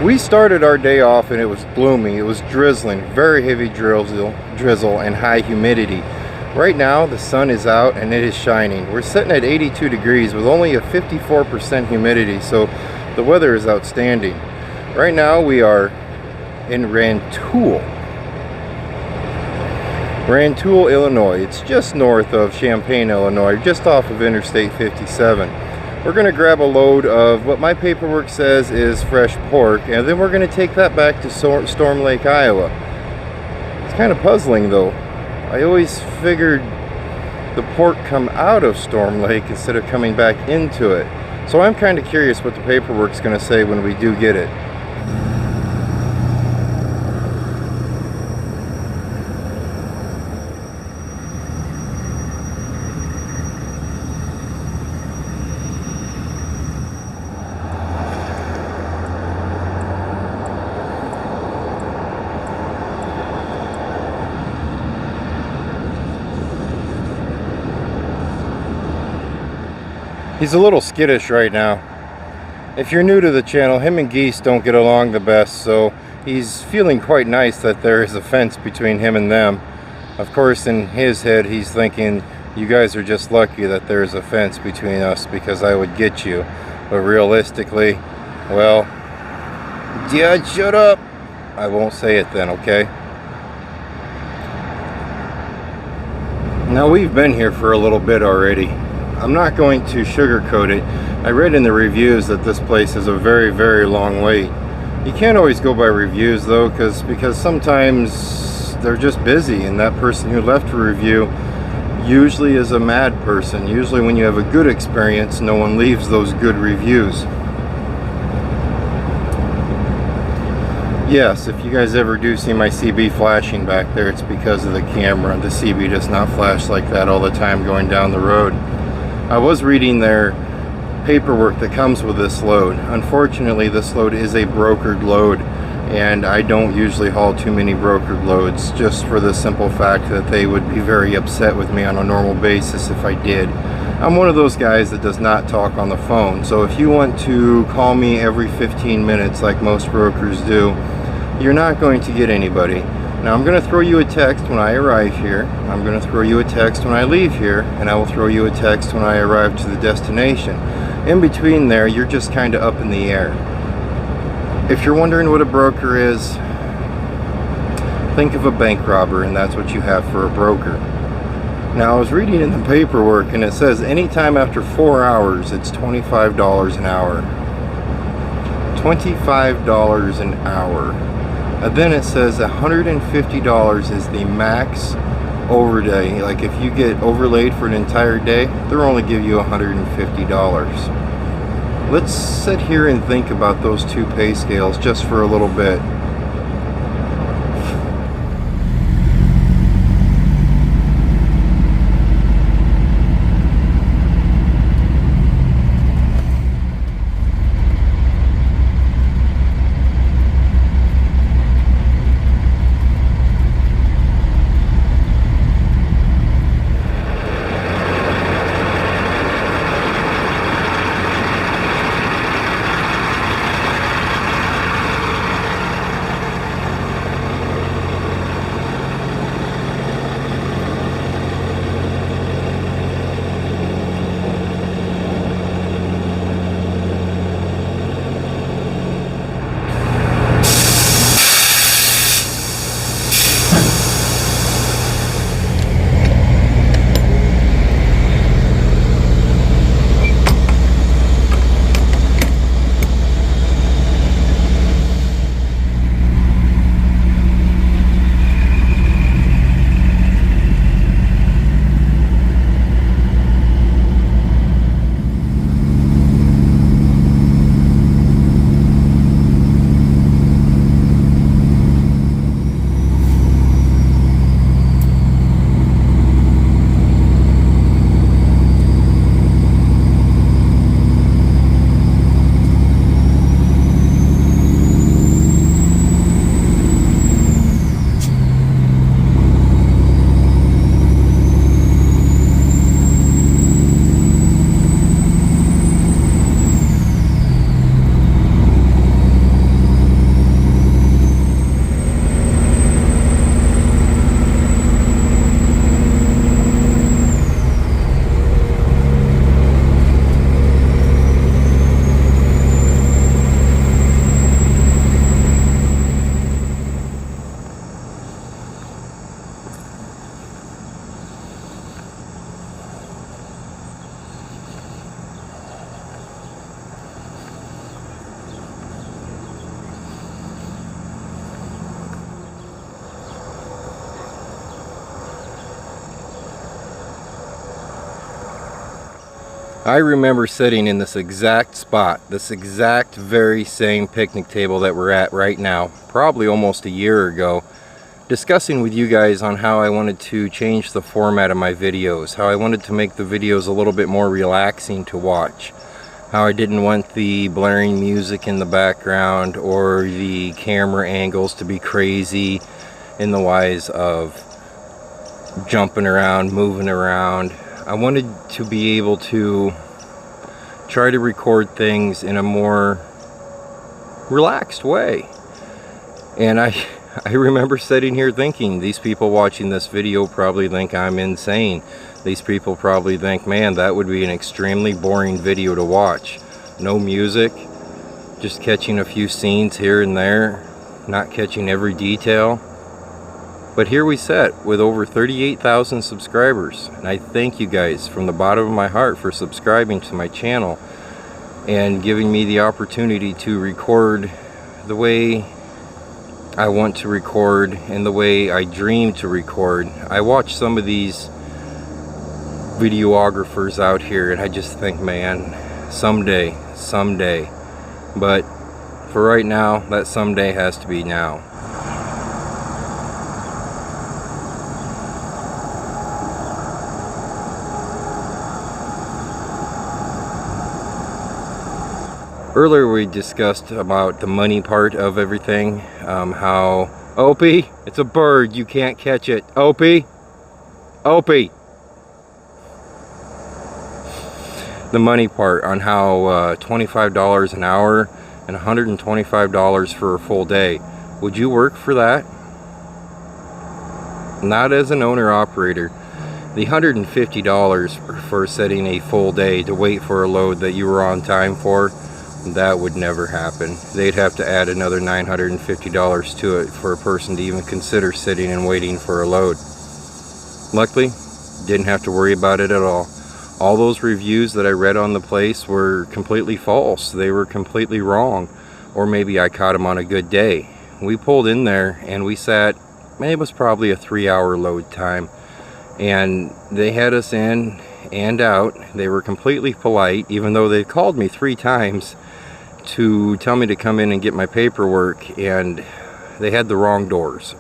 We started our day off and it was gloomy. It was drizzling, very heavy drizzle and high humidity. Right now the sun is out and it is shining. We're sitting at 82 degrees with only a 54% humidity, so the weather is outstanding. Right now we are in Rantoul, Illinois. It's just north of Champaign, Illinois, just off of Interstate 57. We're going to grab a load of what my paperwork says is fresh pork, and then we're going to take that back to Storm Lake, Iowa. It's kind of puzzling though. I always figured the pork come out of Storm Lake instead of coming back into it. So I'm kind of curious what the paperwork's going to say when we do get it. He's a little skittish right now. If you're new to the channel, him and geese don't get along the best, so he's feeling quite nice that there is a fence between him and them. Of course, in his head, he's thinking, you guys are just lucky that there's a fence between us because I would get you. But realistically, well, Dad, shut up. I won't say it then, okay? Now, we've been here for a little bit already. I'm not going to sugarcoat it. I read in the reviews that this place is a very, very long wait. You can't always go by reviews though, because sometimes they're just busy, and that person who left a review usually is a mad person. Usually when you have a good experience, no one leaves those good reviews. Yes, if you guys ever do see my CB flashing back there, it's because of the camera. The CB does not flash like that all the time going down the road. I was reading their paperwork that comes with this load. Unfortunately, this load is a brokered load, and I don't usually haul too many brokered loads, just for the simple fact that they would be very upset with me on a normal basis if I did. I'm one of those guys that does not talk on the phone, so if you want to call me every 15 minutes like most brokers do, you're not going to get anybody. Now, I'm going to throw you a text when I arrive here. I'm going to throw you a text when I leave here, and I will throw you a text when I arrive to the destination. In between there, you're just kind of up in the air. If you're wondering what a broker is, think of a bank robber, and that's what you have for a broker. Now, I was reading in the paperwork, and it says anytime after 4 hours, it's $25 an hour. $25 an hour. And then it says $150 is the max overday. Like if you get overlaid for an entire day, they'll only give you $150. Let's sit here and think about those two pay scales just for a little bit. I remember sitting in this exact spot, this exact very same picnic table that we're at right now, probably almost a year ago, discussing with you guys on how I wanted to change the format of my videos, how I wanted to make the videos a little bit more relaxing to watch, how I didn't want the blaring music in the background or the camera angles to be crazy in the wise of jumping around, moving around. I wanted to be able to try to record things in a more relaxed way. And I remember sitting here thinking, these people watching this video probably think I'm insane. These people probably think, man, that would be an extremely boring video to watch. No music, just catching a few scenes here and there, not catching every detail. But here we sit with over 38,000 subscribers, and I thank you guys from the bottom of my heart for subscribing to my channel and giving me the opportunity to record the way I want to record and the way I dream to record. I watch some of these videographers out here and I just think, man, someday. But for right now, that someday has to be now. Earlier we discussed about the money part of everything, how, Opie, it's a bird, you can't catch it. Opie! Opie! The money part on how $25 an hour and $125 for a full day. Would you work for that? Not as an owner-operator. The $150 for setting a full day to wait for a load that you were on time for, that would never happen. They'd have to add another $950 to it for a person to even consider sitting and waiting for a load. Luckily, didn't have to worry about it at all. All those reviews that I read on the place were completely false. They were completely wrong. Or maybe I caught them on a good day. We pulled in there and we sat, it was probably a 3-hour load time. And they had us in and out. They were completely polite, even though they called me 3 times to tell me to come in and get my paperwork, and they had the wrong doors.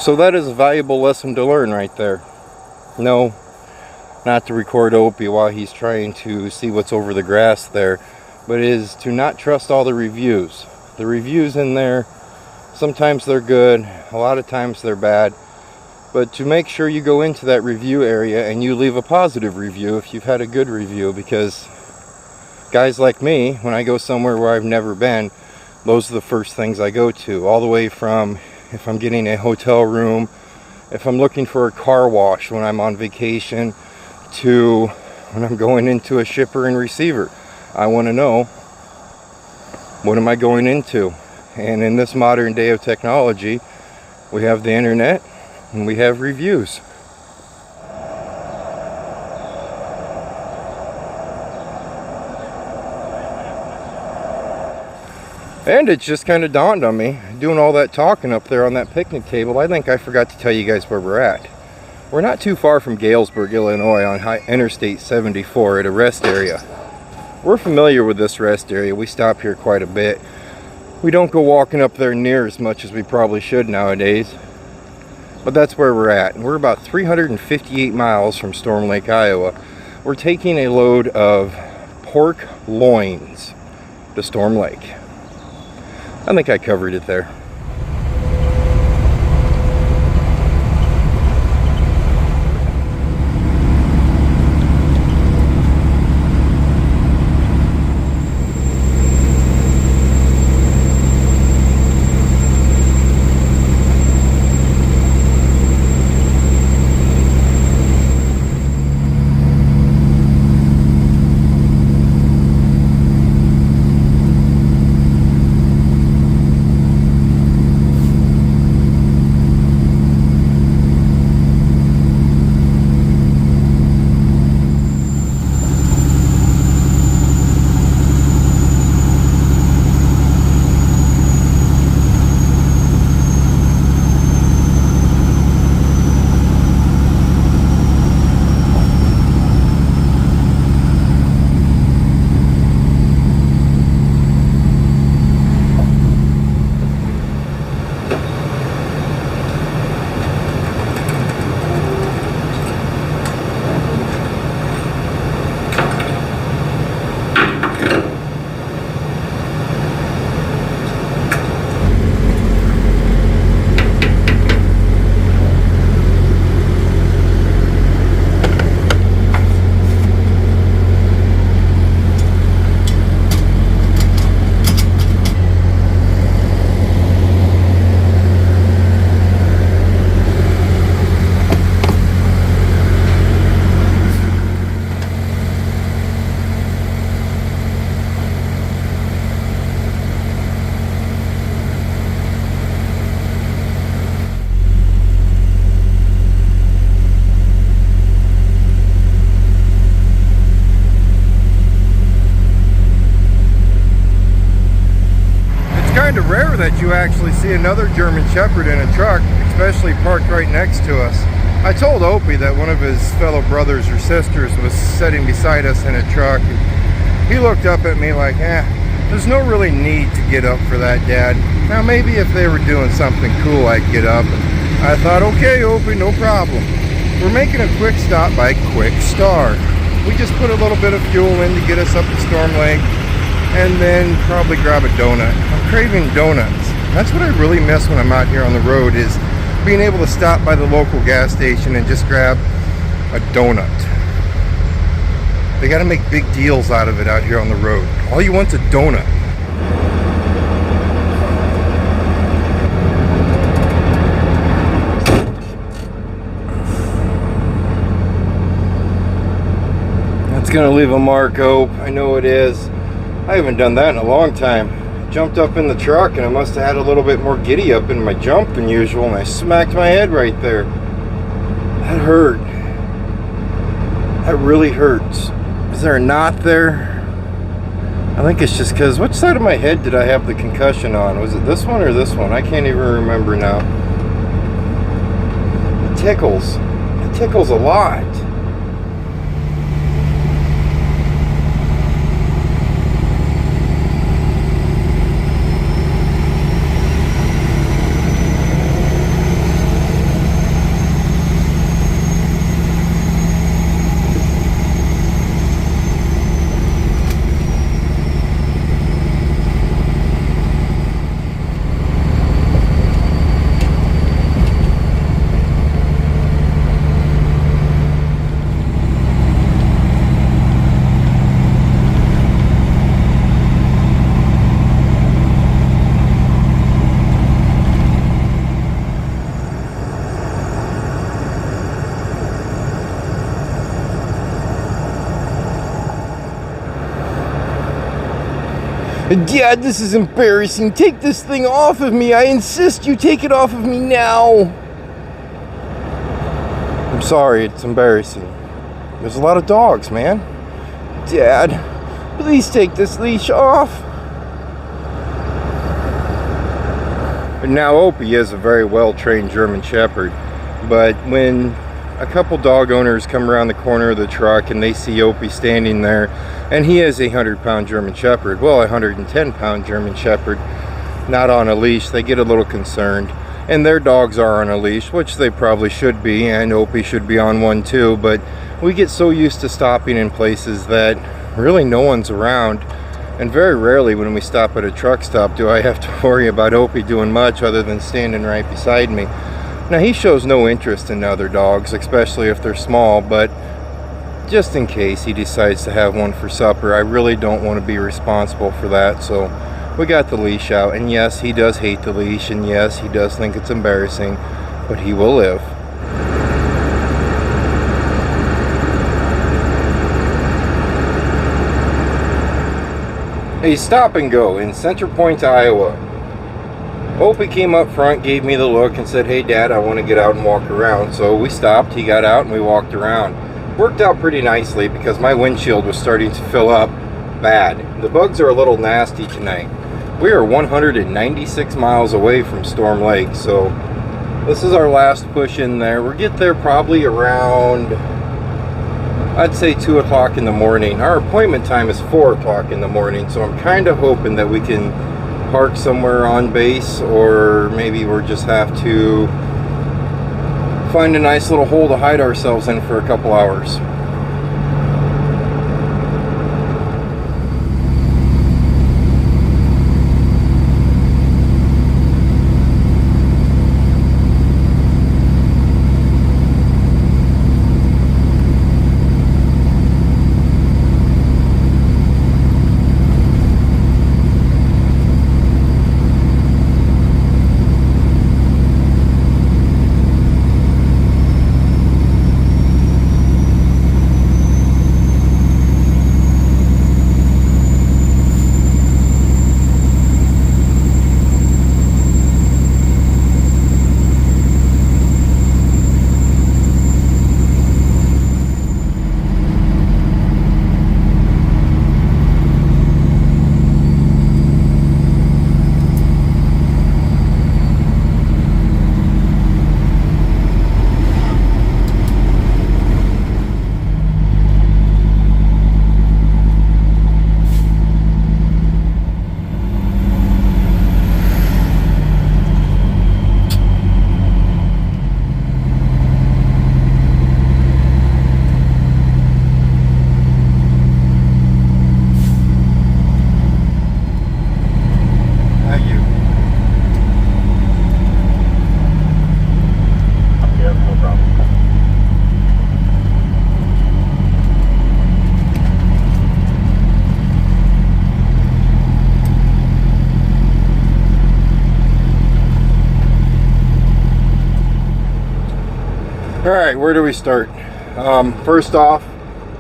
So that is a valuable lesson to learn right there. No, not to record Opie while he's trying to see what's over the grass there, but it is to not trust all the reviews. The reviews in there, sometimes they're good, a lot of times they're bad, but to make sure you go into that review area and you leave a positive review if you've had a good review, because guys like me, when I go somewhere where I've never been, those are the first things I go to, all the way from if I'm getting a hotel room, if I'm looking for a car wash when I'm on vacation, to when I'm going into a shipper and receiver. I want to know, what am I going into? And in this modern day of technology, we have the internet and we have reviews. And it just kind of dawned on me, doing all that talking up there on that picnic table, I think I forgot to tell you guys where we're at. We're not too far from Galesburg, Illinois on Interstate 74 at a rest area. We're familiar with this rest area. We stop here quite a bit. We don't go walking up there near as much as we probably should nowadays. But that's where we're at. And we're about 358 miles from Storm Lake, Iowa. We're taking a load of pork loins to Storm Lake. I think I covered it there. rare that you actually see another German Shepherd in a truck, especially parked right next to us. I told Opie that one of his fellow brothers or sisters was sitting beside us in a truck. He looked up at me like, there's no really need to get up for that, Dad. Now maybe if they were doing something cool, I'd get up. And I thought, okay, Opie, no problem. We're making a quick stop by Quick Star. We just put a little bit of fuel in to get us up to Storm Lake, and then probably grab a donut. I'm craving donuts. That's what I really miss when I'm out here on the road, is being able to stop by the local gas station and just grab a donut. They got to make big deals out of it out here on the road. All you want's a donut. That's gonna leave a mark, Hope. I know it is. I haven't done that in a long time. Jumped up in the truck and I must have had a little bit more giddy up in my jump than usual, and I smacked my head right there. That hurt. That really hurts. Is there a knot there? I think it's just because, which side of my head did I have the concussion on? Was it this one or this one? I can't even remember now. It tickles. It tickles a lot. Dad, this is embarrassing. Take this thing off of me. I insist you take it off of me now. I'm sorry, it's embarrassing. There's a lot of dogs, man. Dad, please take this leash off. But now Opie is a very well-trained German Shepherd, but when a couple dog owners come around the corner of the truck and they see Opie standing there, and he is a 100-pound German Shepherd, well, a 110-pound German Shepherd, not on a leash, they get a little concerned. And their dogs are on a leash, which they probably should be, and Opie should be on one too, but we get so used to stopping in places that really no one's around, and very rarely when we stop at a truck stop do I have to worry about Opie doing much other than standing right beside me. Now, he shows no interest in other dogs, especially if they're small, but just in case he decides to have one for supper, I really don't want to be responsible for that. So we got the leash out, and yes, he does hate the leash, and yes, he does think it's embarrassing, but he will live. A stop and go in Center Point, Iowa. Opie came up front, gave me the look, and said, "Hey Dad, I want to get out and walk around." So we stopped, he got out, and we walked around. Worked out pretty nicely because my windshield was starting to fill up bad. The bugs are a little nasty tonight. We are 196 miles away from Storm Lake, so this is our last push in there. We'll get there probably around, I'd say 2 o'clock in the morning. Our appointment time is 4 o'clock in the morning, so I'm kind of hoping that we can park somewhere on base, or maybe we'll just have to find a nice little hole to hide ourselves in for a couple hours. Alright, where do we start? First off,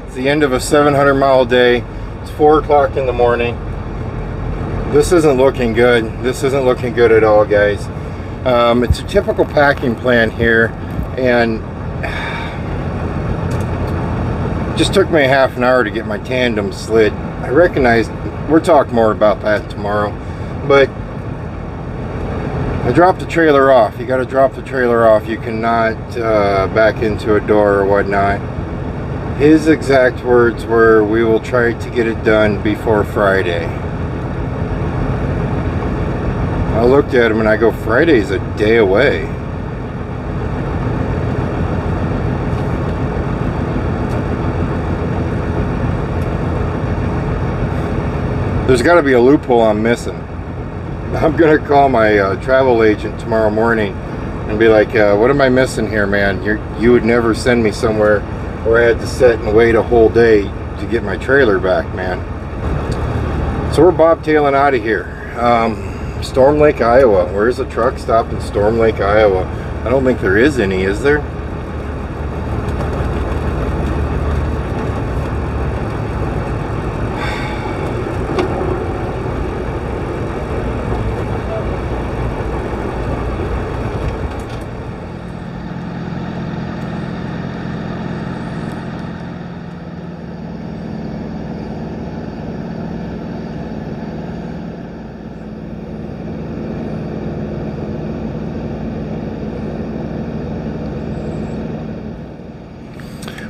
it's the end of a 700-mile day. It's 4 o'clock in the morning. This isn't looking good. This isn't looking good at all, guys. It's a typical packing plan here, and just took me a half an hour to get my tandem slid. I recognize we'll talk more about that tomorrow, but I dropped the trailer off. You got to drop the trailer off. You cannot back into a door or whatnot. His exact words were, "We will try to get it done before Friday." I looked at him and I go, "Friday's a day away." There's got to be a loophole I'm missing. I'm gonna call my travel agent tomorrow morning and be like, "What am I missing here, man? You would never send me somewhere where I had to sit and wait a whole day to get my trailer back, man." So we're bobtailing out of here. Storm Lake, Iowa. Where's the truck stop in Storm Lake, Iowa? I don't think there is any, is there?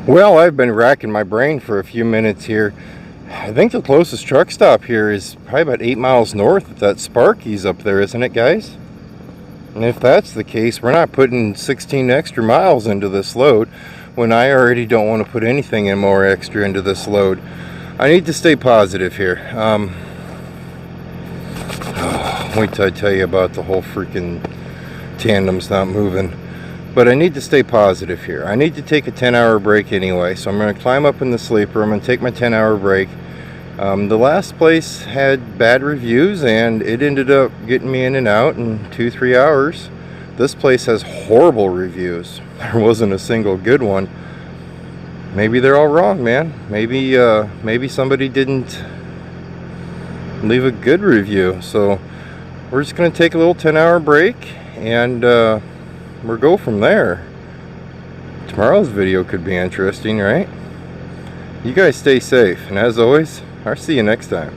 Well, I've been racking my brain for a few minutes here. I think the closest truck stop here is probably about 8 miles north of that Sparky's up there, isn't it, guys? And if that's the case, we're not putting 16 extra miles into this load when I already don't want to put anything in more extra into this load. I need to stay positive here. Wait till I tell you about the whole freaking tandem's not moving. But I need to stay positive here. I need to take a 10-hour break anyway, so I'm going to climb up in the sleeper. I'm going to take my 10-hour break. The last place had bad reviews, and it ended up getting me in and out in 2-3 hours. This place has horrible reviews. There wasn't a single good one. Maybe they're all wrong, man. Maybe somebody didn't leave a good review. So we're just going to take a little 10-hour break, and we'll go from there. Tomorrow's video could be interesting, right? You guys stay safe, and as always, I'll see you next time.